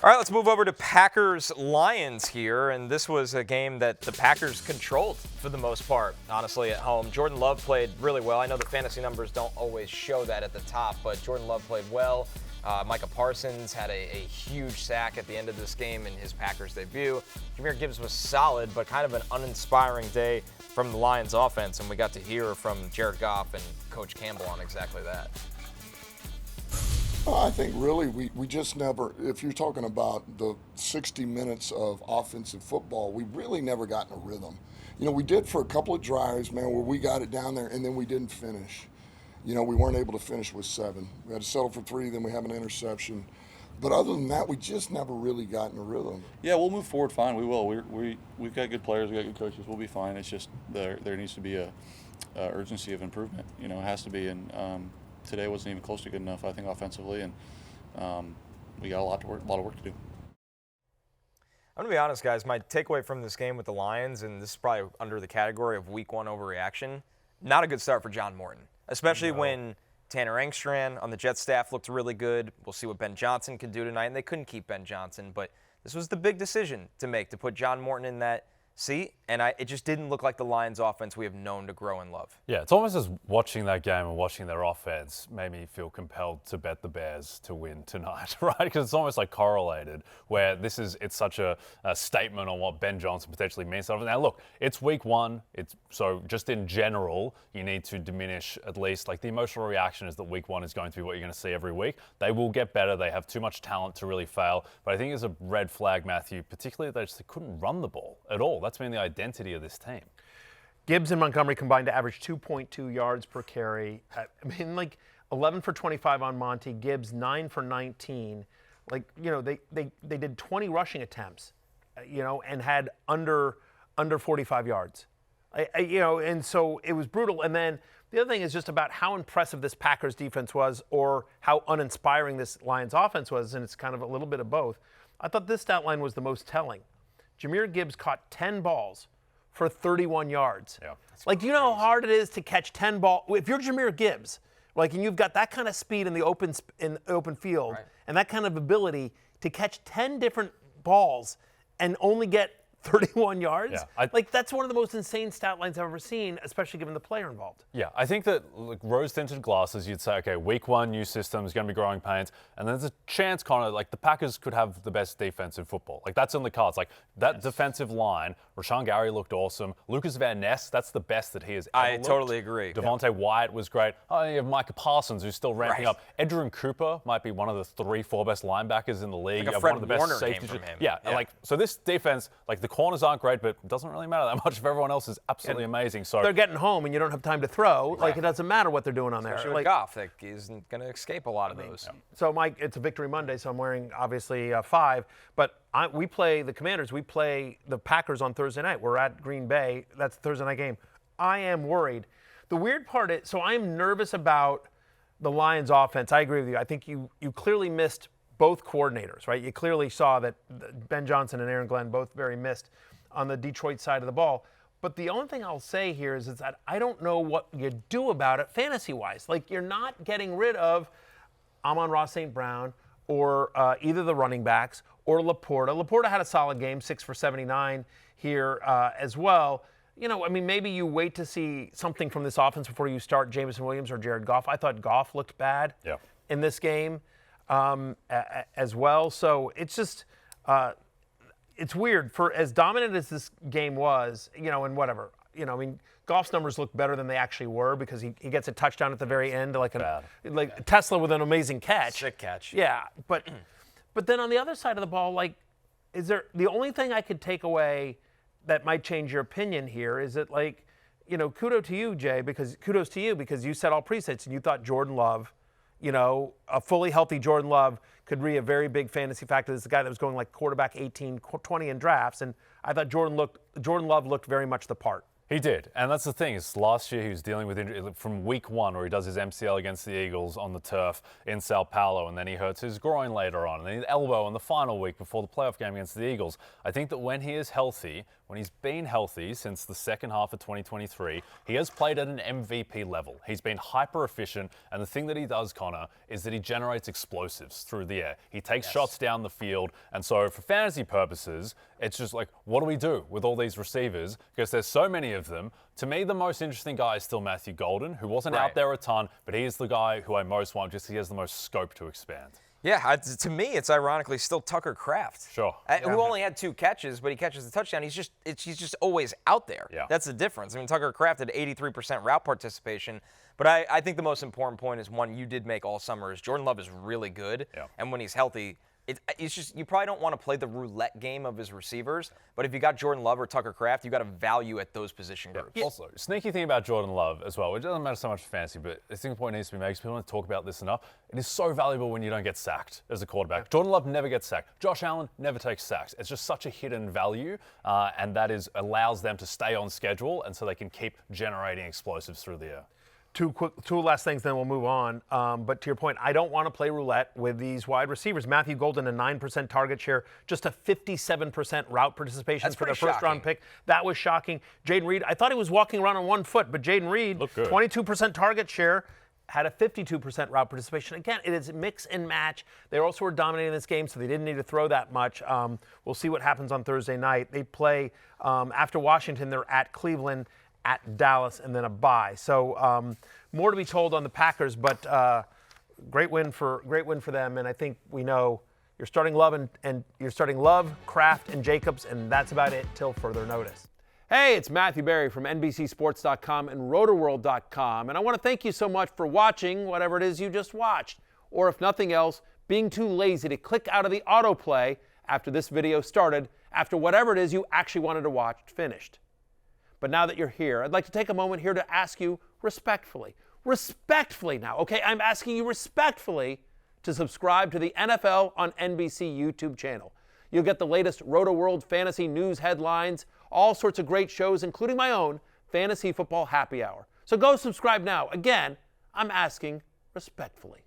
All right, let's move over to Packers-Lions here, and this was a game that the Packers controlled for the most part, honestly, at home. Jordan Love played really well. I know the fantasy numbers don't always show that at the top, but Jordan Love played well. Micah Parsons had a huge sack at the end of this game in his Packers debut. Jahmyr Gibbs was solid, but kind of an uninspiring day from the Lions offense, and we got to hear from Jared Goff and Coach Campbell on exactly that. I think really we just never, if you're talking about the 60 minutes of offensive football, we really never got in a rhythm. You know, we did for a couple of drives, man, where we got it down there and then we didn't finish. You know, we weren't able to finish with 7. We had to settle for 3, then we have an interception. But other than that, we just never really got in a rhythm. Yeah, we'll move forward fine. We will. We've got good players. We've got good coaches. We'll be fine. It's just there needs to be a urgency of improvement. You know, it has to be. And today wasn't even close to good enough, I think, offensively. And we got a lot of work to do. I'm going to be honest, guys. My takeaway from this game with the Lions, and this is probably under the category of week 1 overreaction, not a good start for John Morton, especially when Tanner Engstrand on the Jets staff looked really good. We'll see what Ben Johnson can do tonight, and they couldn't keep Ben Johnson, but this was the big decision to make, to put John Morton in that seat, and it just didn't look like the Lions offense we have known to grow and love. Yeah, it's almost as watching that game and watching their offense made me feel compelled to bet the Bears to win tonight, right? Because it's almost like correlated, where it's such a statement on what Ben Johnson potentially means. Now, look, it's week 1. So just in general, you need to diminish at least, like the emotional reaction is that week 1 is going to be what you're going to see every week. They will get better. They have too much talent to really fail. But I think it's a red flag, Matthew, particularly that they couldn't run the ball at all. That's been the identity of this team. Gibbs and Montgomery combined to average 2.2 yards per carry. I mean, like 11 for 25 on Monty. Gibbs 9 for 19. Like, you know, they did 20 rushing attempts, you know, and had under 45 yards. You know, and so it was brutal. And then the other thing is just about how impressive this Packers defense was, or how uninspiring this Lions offense was, and it's kind of a little bit of both. I thought this stat line was the most telling. Jahmyr Gibbs caught 10 balls for 31 yards. Yeah, like, do you know how hard it is to catch 10 balls? If you're Jahmyr Gibbs, like, and you've got that kind of speed in the open field, right, and that kind of ability to catch 10 different balls and only get 31 yards? Yeah, like, that's one of the most insane stat lines I've ever seen, especially given the player involved. Yeah, I think that, like, rose-tinted glasses, you'd say, okay, week 1, new system is going to be growing pains, and there's a chance, Connor, like, the Packers could have the best defense in football. Like, that's on the cards. Like, that defensive line, Rashawn Gary looked awesome. Lucas Van Ness, that's the best that he has ever looked. I totally agree. Devontae Wyatt was great. Oh, you have Micah Parsons, who's still ramping up. Edgerrin Cooper might be one of the 3-4 best linebackers in the league. Like, you have Fred one of the Warner best safeties. came from him. Yeah, like, so this defense, like, the corners aren't great, but it doesn't really matter that much if everyone else is absolutely amazing. So they're getting home and you don't have time to throw. Right. Like, it doesn't matter what they're doing on Especially there. With Goff, that isn't going to escape a lot of those. Yeah. So, Mike, it's a Victory Monday, so I'm wearing, obviously, 5. But we play the Commanders. We play the Packers on Thursday night. We're at Green Bay. That's the Thursday night game. I am worried. The weird part is, so I'm nervous about the Lions offense. I agree with you. I think you clearly missed both coordinators, right? You clearly saw that Ben Johnson and Aaron Glenn both very missed on the Detroit side of the ball. But the only thing I'll say here is that I don't know what you do about it fantasy-wise. Like, you're not getting rid of Amon-Ra St. Brown or either the running backs or Laporta. Laporta had a solid game, 6 for 79 here as well. You know, I mean, maybe you wait to see something from this offense before you start Jameson Williams or Jared Goff. I thought Goff looked bad in this game as well. So it's just it's weird. For as dominant as this game was, you know, and whatever, you know, I mean, Goff's numbers look better than they actually were because he gets a touchdown at the very end, like Tesla with an amazing catch. Sick catch. Yeah, but then on the other side of the ball, like, is there the only thing I could take away that might change your opinion here is that, like, you know, kudos to you, Jay, because you set all presets and you thought Jordan Love, you know, a fully healthy Jordan Love could be a very big fantasy factor. This is a guy that was going like quarterback 18, 20 in drafts, and I thought Jordan Love looked very much the part. He did, and that's the thing. Is last year he was dealing with injury from week 1, where he does his MCL against the Eagles on the turf in Sao Paulo, and then he hurts his groin later on, and then his elbow in the final week before the playoff game against the Eagles. I think that when he is healthy, when he's been healthy since the second half of 2023, he has played at an MVP level. He's been hyper efficient, and the thing that he does, Connor, is that he generates explosives through the air. He takes shots down the field, and so for fantasy purposes, it's just like, what do we do with all these receivers? Because there's so many of them. To me, the most interesting guy is still Matthew Golden, who wasn't out there a ton, but he is the guy who I most want, just he has the most scope to expand. Yeah, to me, it's ironically still Tucker Kraft. Sure. Who only had 2 catches, but he catches the touchdown. He's just always out there. Yeah. That's the difference. I mean, Tucker Kraft had 83% route participation, but I think the most important point is one you did make all summer is Jordan Love is really good, and when he's healthy, it's just you probably don't want to play the roulette game of his receivers, but if you got Jordan Love or Tucker Kraft, you got a value at those position groups. Yeah. Also, sneaky thing about Jordan Love as well, it doesn't matter so much for fantasy, but I think the point needs to be made because people don't talk about this enough. It is so valuable when you don't get sacked as a quarterback. Jordan Love never gets sacked. Josh Allen never takes sacks. It's just such a hidden value, and that allows them to stay on schedule, and so they can keep generating explosives through the air. Two last things, then we'll move on. But to your point, I don't want to play roulette with these wide receivers. Matthew Golden, a 9% target share, just a 57% route participation for the first-round pick. That was shocking. Jaden Reed, I thought he was walking around on 1 foot, but Jaden Reed, 22% target share, had a 52% route participation. Again, it is mix and match. They also were dominating this game, so they didn't need to throw that much. We'll see what happens on Thursday night. They play after Washington. They're at Cleveland, at Dallas, and then a bye. So more to be told on the Packers, but great win for them. And I think we know you're starting Love and you're starting Love, Kraft, and Jacobs, and that's about it till further notice. Hey, it's Matthew Berry from NBCSports.com and Rotoworld.com, and I want to thank you so much for watching whatever it is you just watched, or if nothing else, being too lazy to click out of the autoplay after this video started, after whatever it is you actually wanted to watch finished. But now that you're here, I'd like to take a moment here to ask you respectfully now, okay? I'm asking you respectfully to subscribe to the NFL on NBC YouTube channel. You'll get the latest Roto-World fantasy news headlines, all sorts of great shows, including my own Fantasy Football Happy Hour. So go subscribe now. Again, I'm asking respectfully.